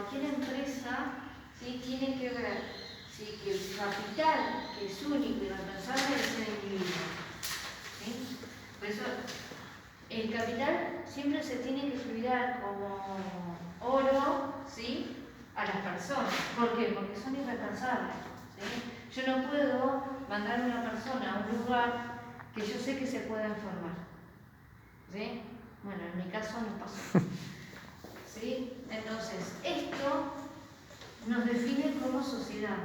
cualquier empresa, ¿sí?, tiene que ver, ¿sí?, que el capital que es único y reemplazable es el individuo. ¿Sí? Por eso, el capital siempre se tiene que cuidar como oro, ¿sí?, a las personas. ¿Por qué? Porque son irreemplazables. ¿Sí? Yo no puedo mandar a una persona a un lugar que yo sé que se pueda enfermar. ¿Sí? Bueno, en mi caso no pasó. ¿Sí? Entonces, esto nos define como sociedad.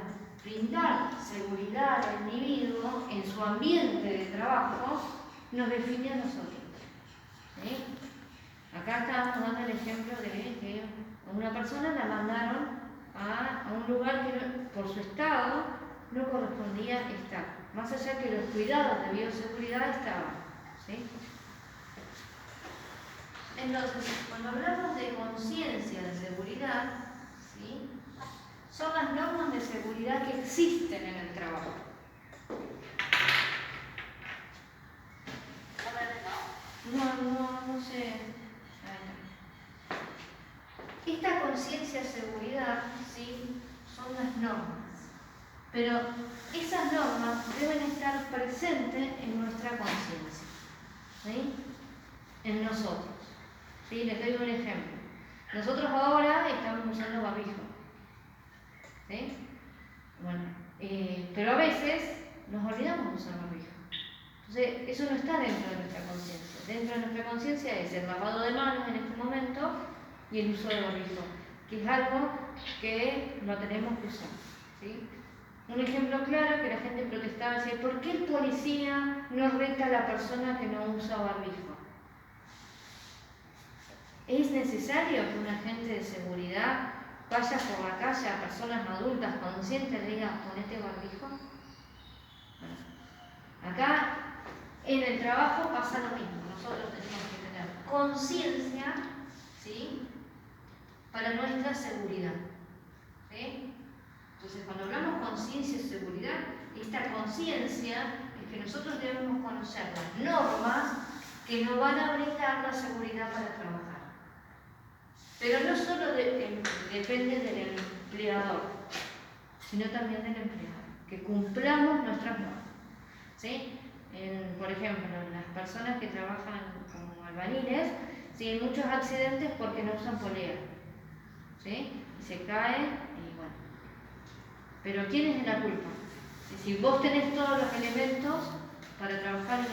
Brindar seguridad al individuo en su ambiente de trabajo nos define a nosotros. ¿Sí? Acá estamos dando el ejemplo de que a una persona la mandaron a un lugar que por su estado no correspondía estar, más allá que los cuidados de bioseguridad estaban. ¿Sí? Entonces, cuando hablamos de conciencia de seguridad, ¿sí?, son las normas de seguridad que existen en el trabajo. No sé. Esta conciencia de seguridad, ¿sí?, son las normas. Pero esas normas deben estar presentes en nuestra conciencia, ¿sí?, en nosotros. ¿Sí? Les doy un ejemplo. Nosotros ahora estamos usando barbijo. ¿Sí? Bueno, pero a veces nos olvidamos de usar barbijo. Entonces, eso no está dentro de nuestra conciencia. Dentro de nuestra conciencia es el lavado de manos en este momento y el uso de barbijo, que es algo que no tenemos que usar. ¿Sí? Un ejemplo claro que la gente protestaba, decía, ¿por qué el policía no reta a la persona que no usa barbijo? ¿Es necesario que un agente de seguridad vaya por la calle a personas adultas conscientes y le diga, ponete barbijo? Bueno, acá en el trabajo pasa lo mismo. Nosotros tenemos que tener conciencia, ¿sí?, para nuestra seguridad. ¿Sí? Entonces, cuando hablamos conciencia y seguridad, esta conciencia es que nosotros debemos conocer las normas que nos van a brindar la seguridad para trabajar. Pero no solo depende del empleador, sino también del empleado, que cumplamos nuestras normas. ¿Sí? Por ejemplo, las personas que trabajan como albañiles, ¿sí?, hay muchos accidentes porque no usan polea. ¿Sí? Y se caen y bueno. Pero ¿quién es la culpa? Si vos tenés todos los elementos para trabajar en el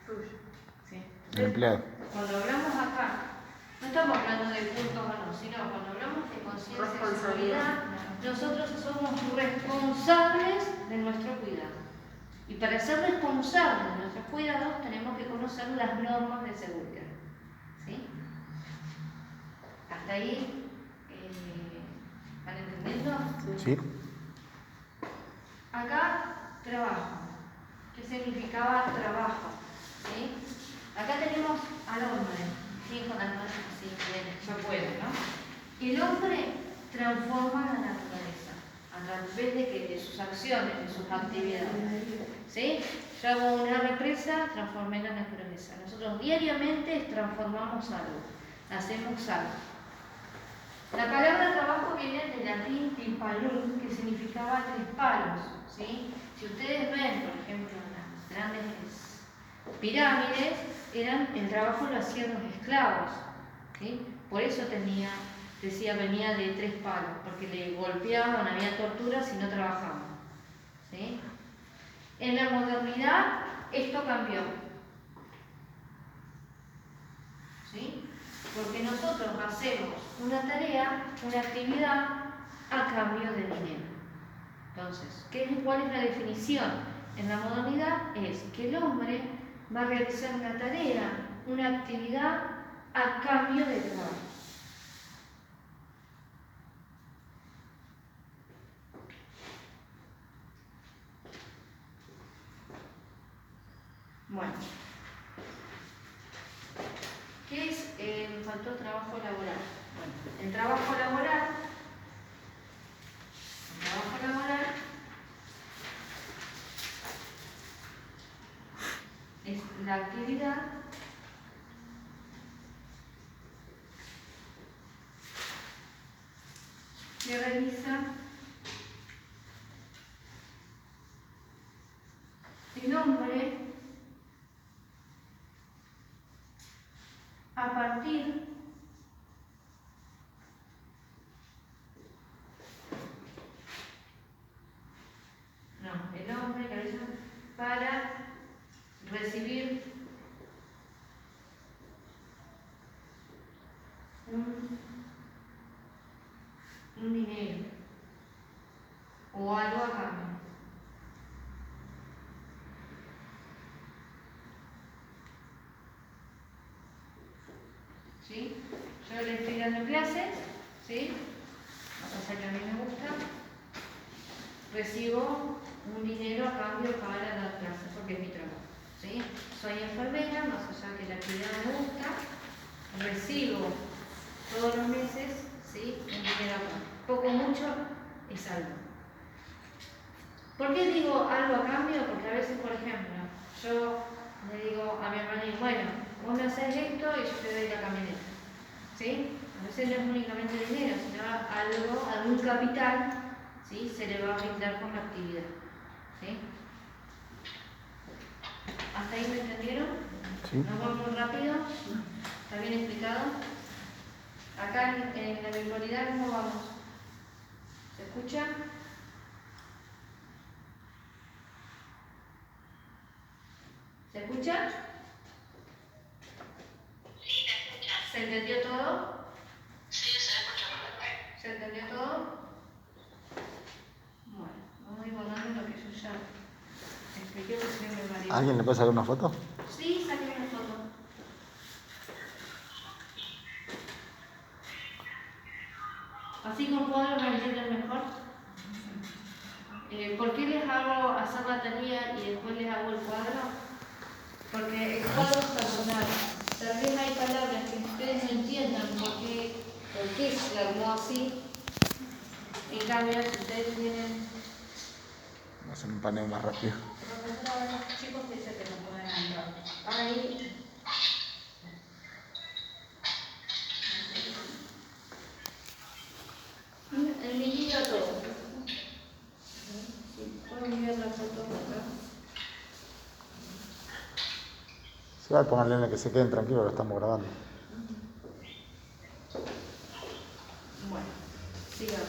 tuyo. ¿Sí? El empleado. Cuando hablamos acá, no estamos hablando de puntos o no, sino cuando hablamos de conciencia y seguridad, nosotros somos responsables de nuestro cuidado. Y para ser responsables de nuestros cuidados tenemos que conocer las normas de seguridad. ¿Sí? ¿Hasta ahí van entendiendo? Sí. Acá, trabajo. ¿Qué significaba trabajo? ¿Sí? Acá tenemos al hombre, ¿sí?, con las manos así, bien, yo puedo, ¿no? El hombre transforma la naturaleza a través de sus acciones, de sus actividades. ¿Sí? Yo hago una represa, transformé la naturaleza. Nosotros diariamente transformamos algo, hacemos algo. La palabra trabajo viene del latín timpalum, que significaba tres palos. ¿Sí? Si ustedes ven, por ejemplo, las grandes pirámides, el trabajo lo hacían los esclavos. ¿Sí? Por eso venía de tres palos, porque le golpeaban, había torturas si no trabajaban. ¿Sí? En la modernidad esto cambió. ¿Sí? Porque nosotros hacemos una tarea, una actividad a cambio de dinero. Entonces, ¿cuál es la definición? En la modernidad es que el hombre va a realizar una tarea, una actividad a cambio de trabajo. Bueno, ¿qué es? Me faltó trabajo laboral. Bueno, el trabajo laboral es la actividad se realiza el hombre a partir el hombre realiza para recibir un dinero o algo a cambio. ¿Sí? Yo le estoy dando clases, ¿sí? A pesar que a mí me gusta, recibo un dinero a cambio para dar clases, porque es mi trabajo, ¿sí? Soy enfermera, más allá que la actividad me gusta, recibo todos los meses, ¿sí? Un dinero a cambio. Poco mucho es algo. ¿Por qué digo algo a cambio? Porque a veces, por ejemplo, yo le digo a mi hermana, bueno, vos me haces esto y yo te doy la camioneta, ¿sí? A veces no es únicamente dinero, sino algún capital, ¿sí? Se le va a brindar con la actividad, ¿sí? ¿Hasta ahí me entendieron? Sí. ¿Nos vamos muy rápido? ¿Está bien explicado? Acá en la virtualidad, ¿cómo vamos? ¿Se escucha? ¿Se escucha? Sí, se escucha. ¿Se entendió todo? Sí, se escucha perfecto. ¿Se entendió todo? Bueno, vamos a ir borrando lo que yo ya expliqué porque si no me mareo. ¿Alguien le puede sacar una foto? Sí, saqué una foto. Así con cuadros me entienden mejor. ¿Por qué les hago hacer la tarea y después les hago el cuadro? Porque el cuadro es personal. Tal vez hay palabras que ustedes no entiendan por qué se armó así. En cambio, si ustedes tienen Hacen un paneo más rápido. profesora de los chicos que dice que no pueden andar. Ahí. El niñito todo. Sí, pueden enviar la foto acá. Se va a ponerle que se queden tranquilos, lo estamos grabando. Bueno, sigamos.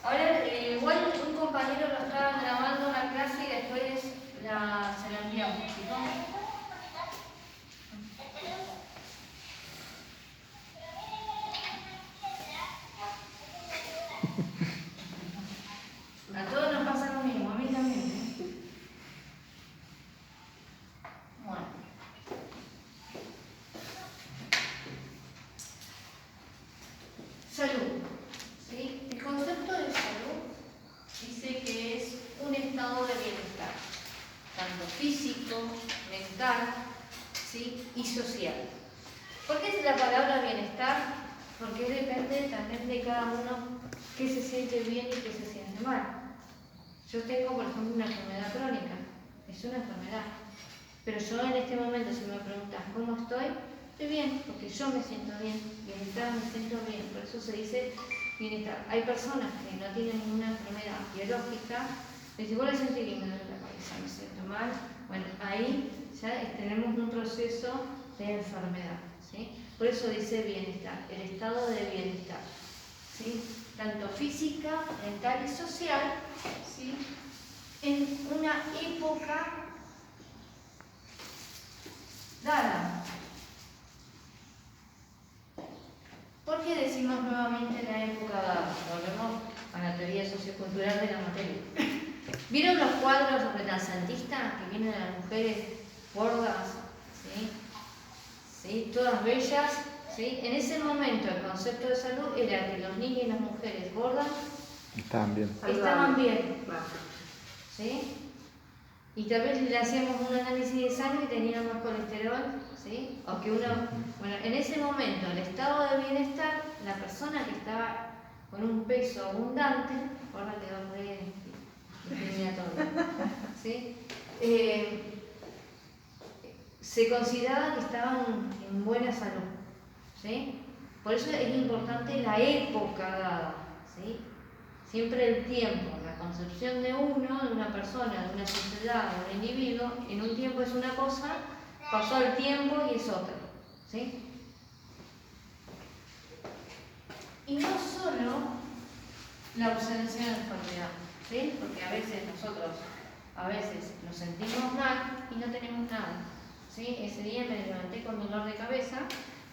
Ahora, igual un compañero lo estaba grabando la clase y después se la enviamos, chicos. A todos nos pasa lo mismo, a mí también. Bueno. Salud. ¿Sí? El concepto de salud dice que es un estado de bienestar, tanto físico, mental, ¿sí? Y social. ¿Por qué es la palabra bienestar? Porque depende también de cada uno qué se siente bien y qué se siente mal. Yo tengo, por ejemplo, una enfermedad crónica, es una enfermedad. Pero yo en este momento, si me preguntas cómo estoy bien, porque yo me siento bien, bienestar me siento bien, por eso se dice bienestar. Hay personas que no tienen ninguna enfermedad biológica, me dicen, ¿vos la sentís bien? Me duele la cabeza, me siento mal. Bueno, ahí ya tenemos un proceso de enfermedad, ¿sí? Por eso dice bienestar, el estado de bienestar, ¿sí? Tanto física, mental y social, ¿sí? En una época dada. ¿Por qué decimos nuevamente la época dada? Volvemos a la teoría sociocultural de la materia. ¿Vieron los cuadros renacentistas que vienen de las mujeres gordas? ¿Sí? ¿Sí? Todas bellas. ¿Sí? En ese momento el concepto de salud era que los niños y las mujeres gordas Estaban bien. estaban bien. ¿Sí? Y tal vez le hacíamos un análisis de sangre y tenían más colesterol, ¿sí? O que bueno, en ese momento, el estado de bienestar, la persona que estaba con un peso abundante, ahora quedó re discriminatorio, ¿sí? se consideraba que estaban en buena salud. ¿Sí? Por eso es importante la época dada. ¿Sí? Siempre el tiempo, la concepción de uno, de una persona, de una sociedad, de un individuo, en un tiempo es una cosa, pasó el tiempo y es otra. ¿Sí? Y no solo la ausencia de enfermedad, ¿sí? Porque a veces nosotros nos sentimos mal y no tenemos nada. ¿Sí? Ese día me levanté con dolor de cabeza,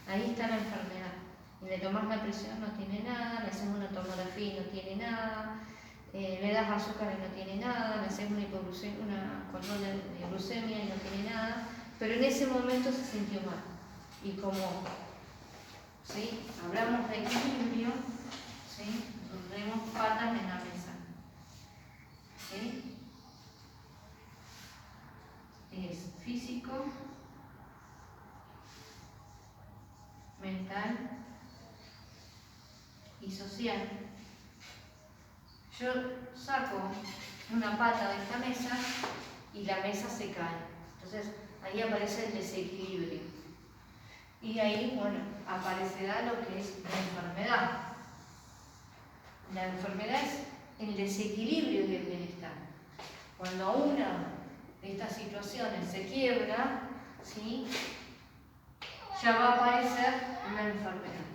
ahí está la enfermedad. Y le tomas la presión, no tiene nada, le haces una tomografía y no tiene nada, le das azúcar y no tiene nada, le haces una control de glucemia y no tiene nada, pero en ese momento se sintió mal. Y como ¿sí? Hablamos de equilibrio, ¿sí? Tenemos patas en la mesa. ¿Sí? Es físico, mental y social. Yo saco una pata de esta mesa y la mesa se cae. Entonces ahí aparece el desequilibrio. Y ahí, bueno, aparecerá lo que es la enfermedad. La enfermedad es el desequilibrio del bienestar. Cuando una de estas situaciones se quiebra, ¿sí? Ya va a aparecer una enfermedad.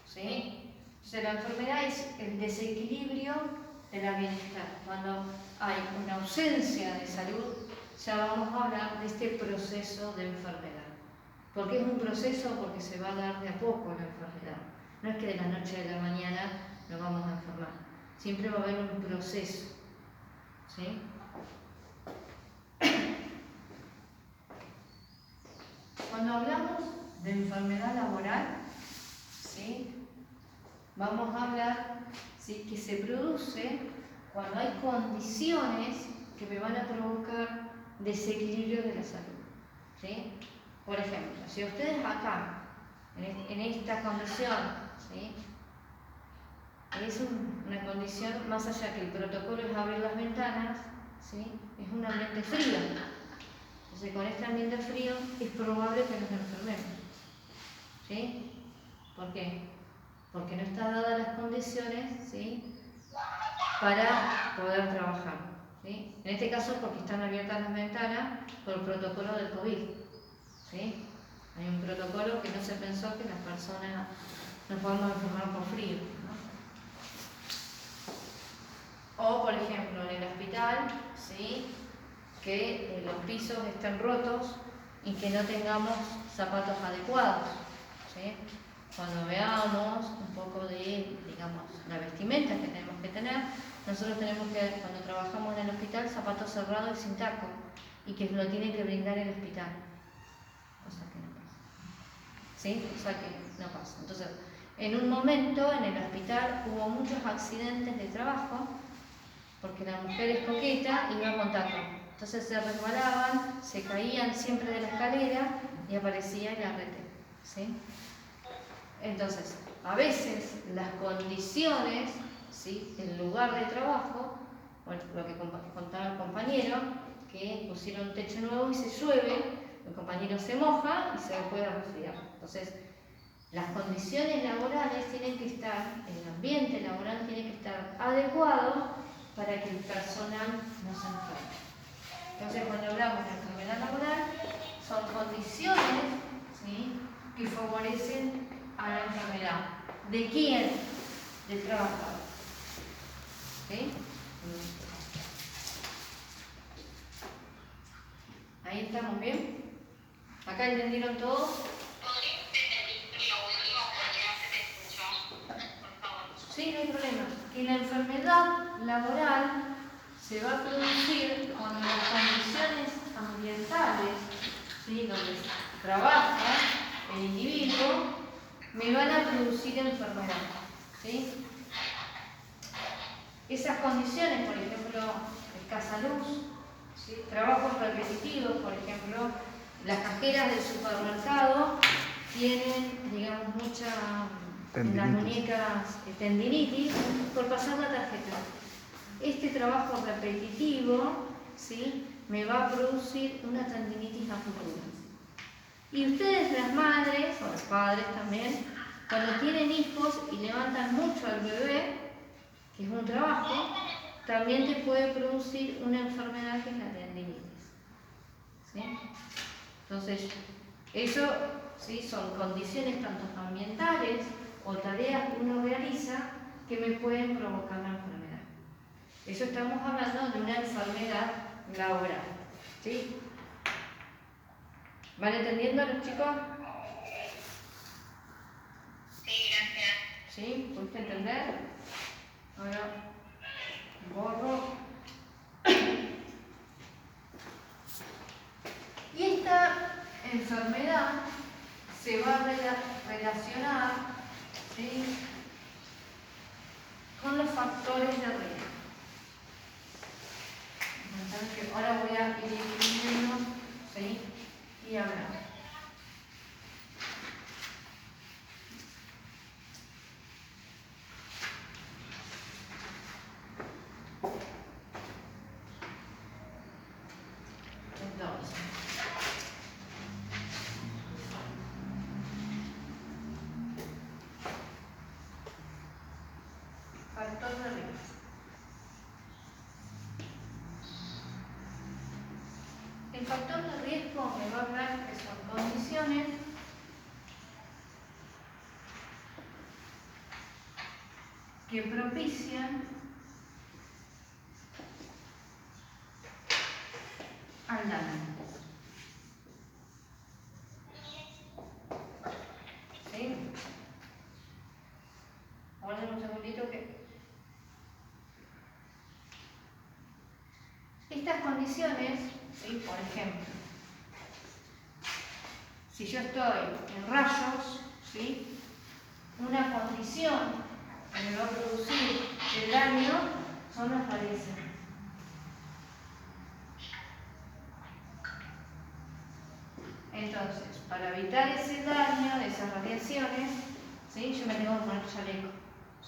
¿Sí? Entonces la enfermedad es el desequilibrio de la bienestar. Cuando hay una ausencia de salud, ya vamos a hablar de este proceso de enfermedad. ¿Por qué es un proceso? Porque se va a dar de a poco la enfermedad. No es que de la noche a la mañana nos vamos a enfermar. Siempre va a haber un proceso. ¿Sí? Cuando hablamos de enfermedad laboral, ¿sí? Vamos a hablar, ¿sí?, que se produce cuando hay condiciones que me van a provocar desequilibrio de la salud. ¿Sí? Por ejemplo, si ustedes acá, en esta condición, ¿sí?, es una condición más allá que el protocolo es abrir las ventanas, ¿sí?, es un ambiente frío. Entonces, con este ambiente frío es probable que nos enfermemos. ¿Sí? ¿Por qué? Porque no están dadas las condiciones, ¿sí?, para poder trabajar. ¿Sí? En este caso, porque están abiertas las ventanas por el protocolo del COVID. ¿Sí? Hay un protocolo que no se pensó que las personas nos podemos enfermar por frío, ¿no? O, por ejemplo, en el hospital, ¿sí?, que los pisos estén rotos y que no tengamos zapatos adecuados. ¿Sí? Cuando veamos un poco de, digamos, la vestimenta que tenemos que tener, nosotros tenemos que, cuando trabajamos en el hospital, zapatos cerrados y sin taco, y que lo tiene que brindar el hospital. Cosa que no pasa. ¿Sí? O sea que no pasa. Entonces, en un momento en el hospital hubo muchos accidentes de trabajo, porque la mujer es coqueta y va con taco. Entonces se resbalaban, se caían siempre de la escalera y aparecía el arrete. ¿Sí? Entonces, a veces las condiciones, ¿sí?, el lugar de trabajo, bueno, lo que contaba el compañero, que pusieron techo nuevo y se llueve, el compañero se moja y se puede resfriar. Entonces, las condiciones laborales tienen que estar, el ambiente laboral tiene que estar adecuado para que el personal no se enferme. Entonces, cuando hablamos de enfermedad laboral, son condiciones, ¿sí?, que favorecen a la enfermedad. ¿De quién? Del trabajador. ¿Sí? ¿Ahí estamos bien? ¿Acá entendieron todo? ¿Podrías repetir lo último porque no se te escuchó? Por favor. Sí, no hay problema. Que la enfermedad laboral se va a producir cuando las condiciones ambientales, ¿sí?, donde trabaja el individuo, me van a producir enfermedad. ¿Sí? Esas condiciones, por ejemplo, escasa luz, ¿sí?, trabajos repetitivos, por ejemplo, las cajeras del supermercado tienen, digamos, en las muñecas tendinitis por pasar la tarjeta. Este trabajo repetitivo, ¿sí?, me va a producir una tendinitis a futuro. Y ustedes, las madres o los padres también, cuando tienen hijos y levantan mucho al bebé, que es un trabajo, también te puede producir una enfermedad que es la tendinitis. ¿Sí? Entonces, eso ¿sí? Son condiciones tanto ambientales o tareas que uno realiza que me pueden provocar la enfermedad. Eso estamos hablando de una enfermedad laboral. ¿Sí? ¿Van entendiendo los chicos? Sí, gracias. ¿Sí? ¿Pudiste entender? Ahora borro. Y esta enfermedad se va a relacionar ¿sí? con los factores de riesgo. Entonces, ahora voy a ir escribiendo ¿sí? Y hablando. Entonces, factor de riesgo. El factor de riesgo me va a hablar que son condiciones que propician al daño. ¿Sí? Guarden un segundito que... Estas condiciones, ¿sí? Por ejemplo, si yo estoy en rayos, ¿sí? Una condición que me va a producir el daño son las radiaciones. Entonces, para evitar ese daño de esas radiaciones, ¿sí? Yo me tengo que poner chaleco,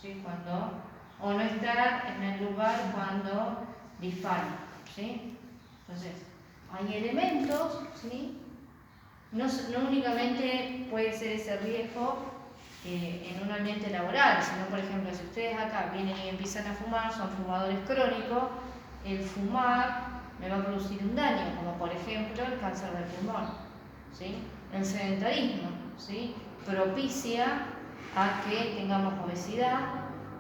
¿sí? O no estar en el lugar cuando disparo, ¿sí? Entonces, hay elementos, ¿sí? No únicamente puede ser ese riesgo en un ambiente laboral, sino, por ejemplo, si ustedes acá vienen y empiezan a fumar, son fumadores crónicos, el fumar me va a producir un daño, como por ejemplo el cáncer del pulmón, ¿sí? El sedentarismo, ¿sí? Propicia a que tengamos obesidad,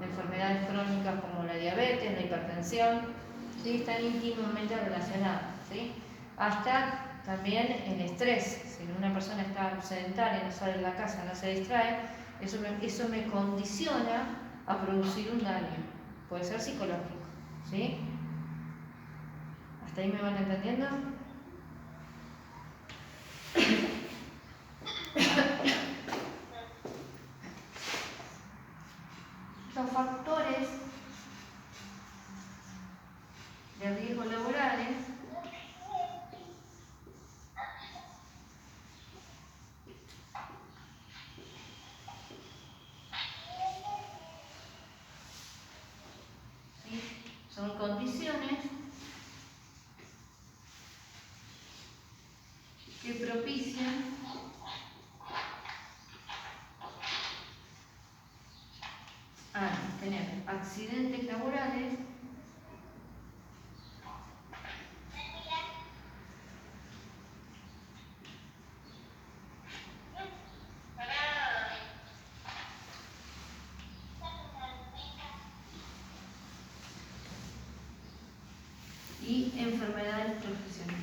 enfermedades crónicas como la diabetes, la hipertensión, ¿sí? Están íntimamente relacionadas, ¿sí? Hasta también el estrés. Si una persona está sedentaria, no sale de la casa, no se distrae, eso me condiciona a producir un daño. Puede ser psicológico, ¿sí? ¿Hasta ahí me van entendiendo? Los factores de riesgo laborales ¿sí? Son condiciones que propician a tener accidentes laborales y enfermedades profesionales.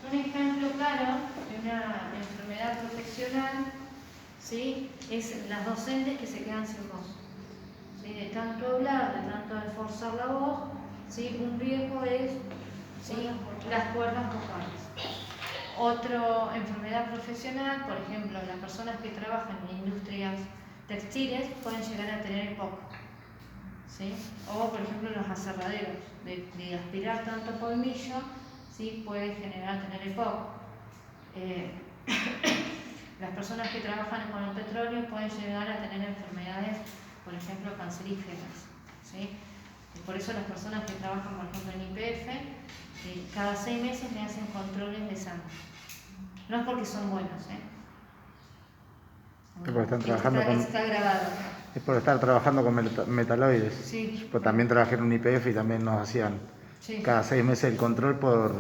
Un ejemplo claro de una enfermedad profesional, ¿sí? Es las docentes que se quedan sin voz, ¿sí? De tanto hablar, de tanto esforzar la voz, ¿sí? Un riesgo es ¿sí? Las cuerdas vocales. Otra enfermedad profesional, por ejemplo, las personas que trabajan en industrias textiles pueden llegar a tener EPOC, ¿sí? O, por ejemplo, los aserraderos, de aspirar tanto polvillo, ¿sí? Puede generar tener EPOC. Las personas que trabajan con el petróleo pueden llegar a tener enfermedades, por ejemplo, cancerígenas, ¿sí? Y por eso las personas que trabajan, por ejemplo, en YPF, cada 6 meses le hacen controles de sangre. No es porque son buenos, Es porque están Esto trabajando con... está grabado. Es por estar trabajando con metaloides. Sí. Pues también trabajé en un YPF y también nos hacían Sí. cada 6 meses el control por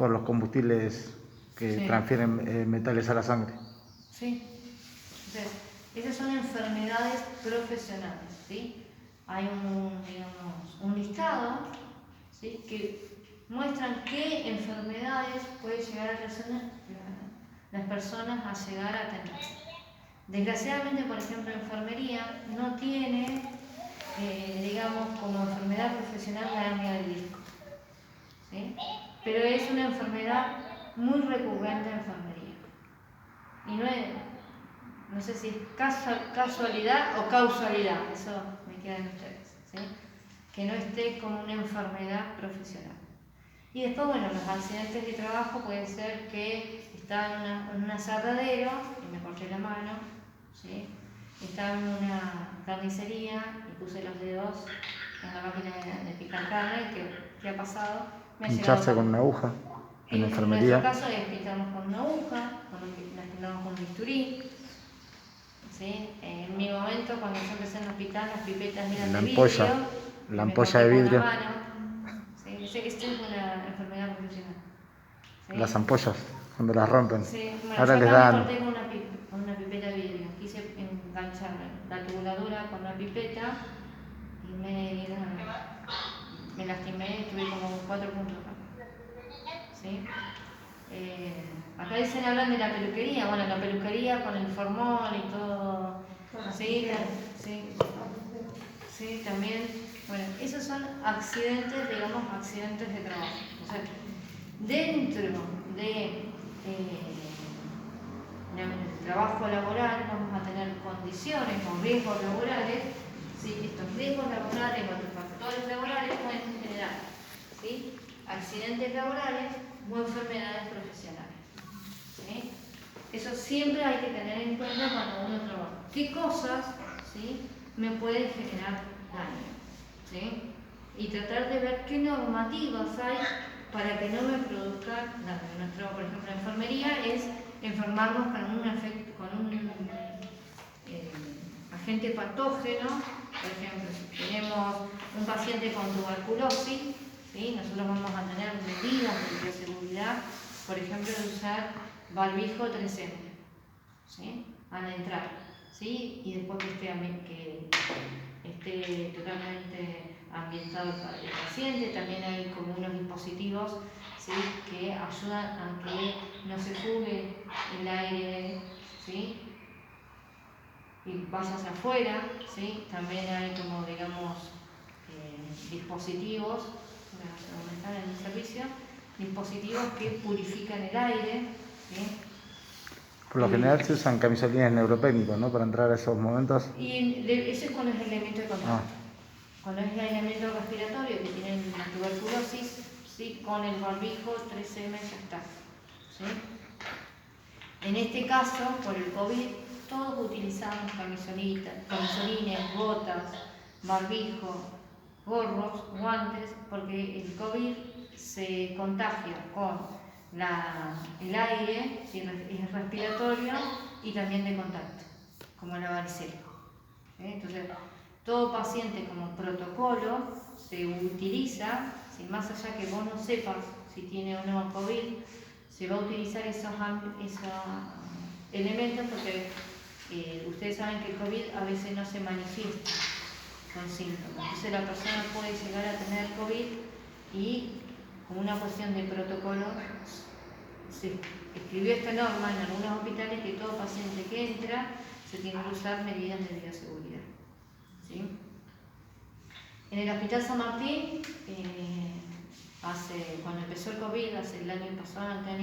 los combustibles que Sí. transfieren metales a la sangre. Sí. Entonces, esas son enfermedades profesionales, ¿sí? Hay un listado, ¿sí?, que muestran qué enfermedades puede llegar a las personas a llegar a tener. Desgraciadamente, por ejemplo, enfermería no tiene, digamos, como enfermedad profesional la hernia del disco, ¿sí? Pero es una enfermedad muy recurrente en enfermería. Y no sé si es casualidad o causalidad, eso me queda en ustedes, ¿sí? Que no esté como una enfermedad profesional. Y después, bueno, los accidentes de trabajo puede ser que estaba en un aserradero y me corté la mano, ¿sí? Estaba en una carnicería y puse los dedos en la máquina de picar carne. ¿Qué ha pasado? Me ha Hincharse llegado con una aguja en en enfermería. nuestro caso pintamos con una aguja, lastimamos con un bisturí, ¿sí? En mi momento, cuando yo empecé en el hospital, las pipetas eran La de ampolla, vidrio, la y me ampolla corté de con vidrio. una mano, ¿sí? Esto es una enfermedad profesional, ¿sí? Las ampollas, cuando las rompen. Sí, bueno, Ahora yo les acá me dan... corté con una pipeta de vidrio, quise enganchar la tubuladura con una pipeta y me lastimé, tuve como 4 puntos acá, ¿sí? Acá hablan de la peluquería, bueno, la peluquería con el formol y todo, sí, sí, también, bueno, esos son accidentes, digamos, accidentes de trabajo. O sea, dentro de el trabajo laboral vamos a tener condiciones o riesgos laborales, ¿sí? Estos riesgos laborales o estos factores laborales pueden generar, ¿sí?, accidentes laborales o enfermedades profesionales, ¿sí? Eso siempre hay que tener en cuenta cuando uno trabaja. ¿Qué cosas, ¿sí?, me pueden generar daño? ¿Sí? Y tratar de ver qué normativas hay para que no me produzca daño. Por ejemplo, la enfermería es enfermarnos con un agente patógeno. Por ejemplo, si tenemos un paciente con tuberculosis, ¿sí?, nosotros vamos a tener medidas de bioseguridad, por ejemplo, de usar barbijo 3M, ¿sí?, al entrar, ¿sí?, y después que esté totalmente ambientado el paciente. También hay como unos dispositivos, ¿sí?, que ayudan a que no se fugue el aire, ¿sí?, y vaya hacia afuera, ¿sí? También hay como, digamos, dispositivos, donde están en el servicio, dispositivos que purifican el aire, ¿sí? Por lo general se usan camisolines neuropénicos, ¿no?, para entrar a esos momentos. Y eso es con los elementos de contacto. Con los elementos respiratorios que tienen la tuberculosis, ¿sí?, con el barbijo 3M ya está, ¿sí? En este caso, por el COVID, todos utilizamos camisolines, botas, barbijo, gorros, guantes, porque el COVID se contagia con el aire, es respiratorio y también de contacto, como la varicela. Entonces, todo paciente como protocolo se utiliza, más allá que vos no sepas si tiene o no COVID, se va a utilizar esos elementos porque ustedes saben que el COVID a veces no se manifiesta con síntomas. Entonces la persona puede llegar a tener COVID y, como una cuestión de protocolo, se escribió esta norma en algunos hospitales que todo paciente que entra se tiene que usar medidas de bioseguridad, ¿sí? En el Hospital San Martín, cuando empezó el COVID, el año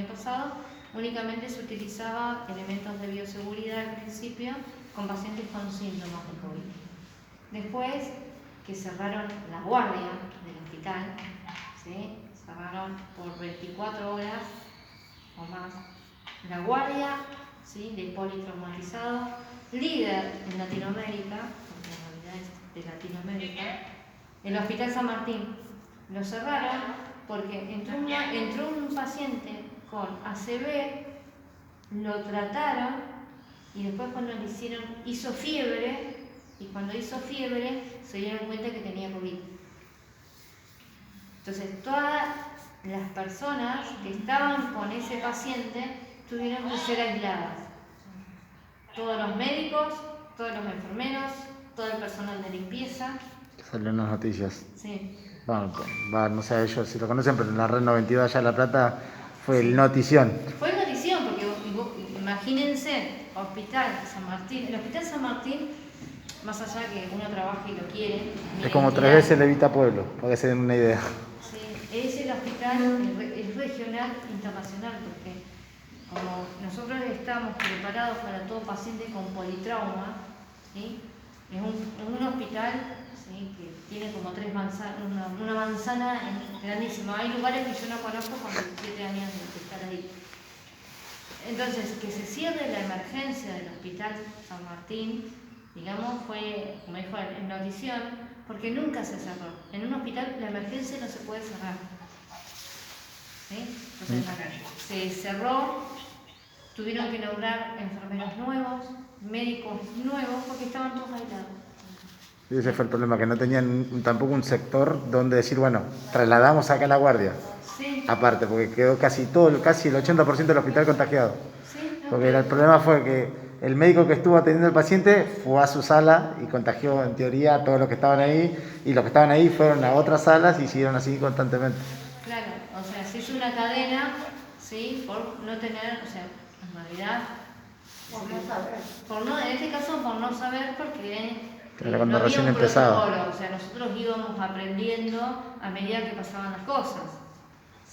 pasado, únicamente se utilizaba elementos de bioseguridad al principio con pacientes con síntomas de COVID. Después, que cerraron la guardia del hospital, ¿sí?, cerraron por 24 horas o más la guardia ¿sí? De politraumatizados, líder en Latinoamérica, porque en realidad es de Latinoamérica, el Hospital San Martín. Lo cerraron porque entró un paciente con ACV, lo trataron y después cuando le hizo fiebre, y cuando hizo fiebre se dieron cuenta que tenía COVID. Entonces todas las personas que estaban con ese paciente tuvieron que ser aisladas. Todos los médicos, todos los enfermeros, todo el personal de limpieza. Salió en las noticias. Sí. Bueno, no sé ellos si lo conocen, pero en la Red 92 allá en La Plata fue el notición. Fue notición porque imagínense, Hospital San Martín. El Hospital San Martín, más allá que uno trabaja y lo quiere, Es como 3 veces Levita Pueblo, para que se den una idea. Sí, es el hospital, es regional internacional, porque como nosotros estamos preparados para todo paciente con politrauma, ¿sí? Es un hospital, ¿sí? Que tiene como 3 manzanas, una manzana grandísima. Hay lugares que yo no conozco con 17 años de estar ahí. Entonces, que se cierre la emergencia del Hospital San Martín, digamos, fue, como dijo en notición, porque nunca se cerró. En un hospital la emergencia no se puede cerrar. ¿Sí? Entonces, se cerró, tuvieron que nombrar enfermeros nuevos, médicos nuevos, porque estaban todos aislados. Y ese fue el problema, que no tenían tampoco un sector donde decir, bueno, trasladamos acá la guardia. Sí. Aparte, porque quedó casi el 80% del hospital contagiado. Sí, no, Porque el problema fue que el médico que estuvo atendiendo al paciente fue a su sala y contagió en teoría a todos los que estaban ahí, y los que estaban ahí fueron a otras salas y siguieron así constantemente. claro, o sea, se hizo una cadena, ¿sí? Por no tener, o sea, en realidad, en este caso por no saber, porque Claro, cuando no había recién un empezaba. protocolo, o sea, nosotros íbamos aprendiendo a medida que pasaban las cosas,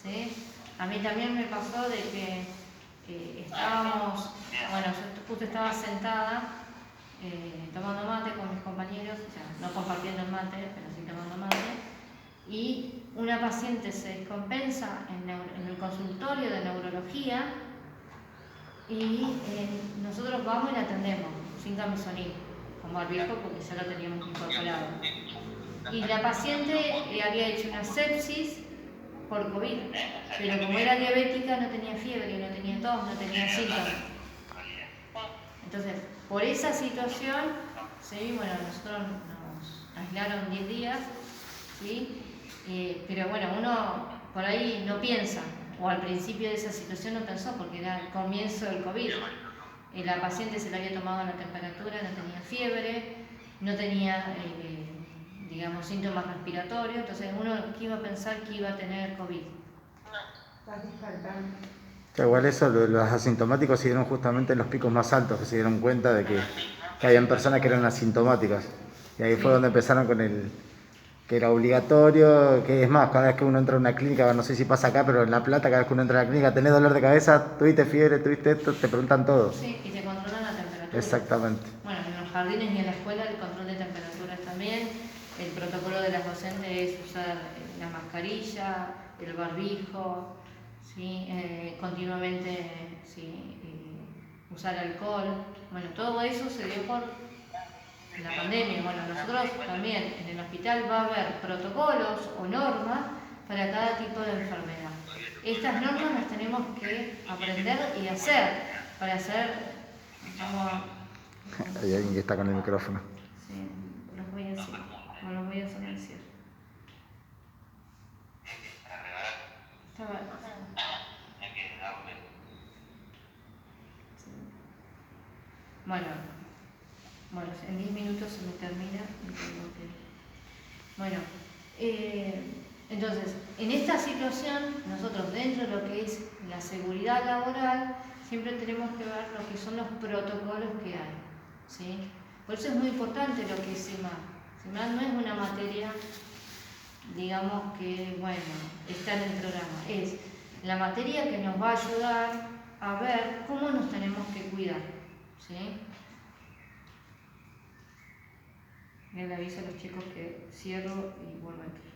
¿sí? A mí también me pasó de que estábamos, bueno, yo justo estaba sentada tomando mate con mis compañeros, o sea, no compartiendo el mate, pero sí tomando mate, y una paciente se descompensa en el consultorio de neurología y nosotros vamos y la atendemos sin camisonín, con barbijo porque ya lo teníamos incorporado. Y la paciente había hecho una sepsis por COVID, pero como era diabética no tenía fiebre, no tenía tos, no tenía síntomas. Entonces, por esa situación, ¿sí? Bueno, nosotros nos aislaron 10 días, ¿sí? Pero bueno, uno por ahí no piensa, o al principio de esa situación no pensó, porque era el comienzo del COVID. La paciente se le había tomado la temperatura, no tenía fiebre, no tenía, digamos, síntomas respiratorios, entonces uno que iba a pensar que iba a tener COVID. Igual eso, los asintomáticos se dieron justamente en los picos más altos, que se dieron cuenta de que habían personas que eran asintomáticas. Y ahí fue donde empezaron con que era obligatorio, que es más, cada vez que uno entra a una clínica, no sé si pasa acá, pero en La Plata, cada vez que uno entra a la clínica, tenés dolor de cabeza, tuviste fiebre, tuviste esto, te preguntan todo. Sí, y te controlan la temperatura. Exactamente. Bueno, en los jardines y en la escuela el control de temperaturas también. El protocolo de las docentes es usar la mascarilla, el barbijo, ¿sí? Continuamente, ¿sí? Usar alcohol. Bueno, todo eso se dio por la pandemia. Bueno, nosotros también en el hospital va a haber protocolos o normas para cada tipo de enfermedad. Estas normas las tenemos que aprender y hacer para hacer, vamos a... Hay alguien que está con el micrófono. Sí, los voy a decir, no los voy a silenciar. Estaba... Sí. Bueno, en 10 minutos se me termina. Bueno, entonces, en esta situación, nosotros dentro de lo que es la seguridad laboral, siempre tenemos que ver lo que son los protocolos que hay, ¿sí? Por eso es muy importante lo que es CEMAR. CEMAR no es una materia, digamos que, bueno, está en el programa. Es la materia que nos va a ayudar a ver cómo nos tenemos que cuidar, ¿sí? Le aviso a los chicos que cierro y vuelvo a entrar.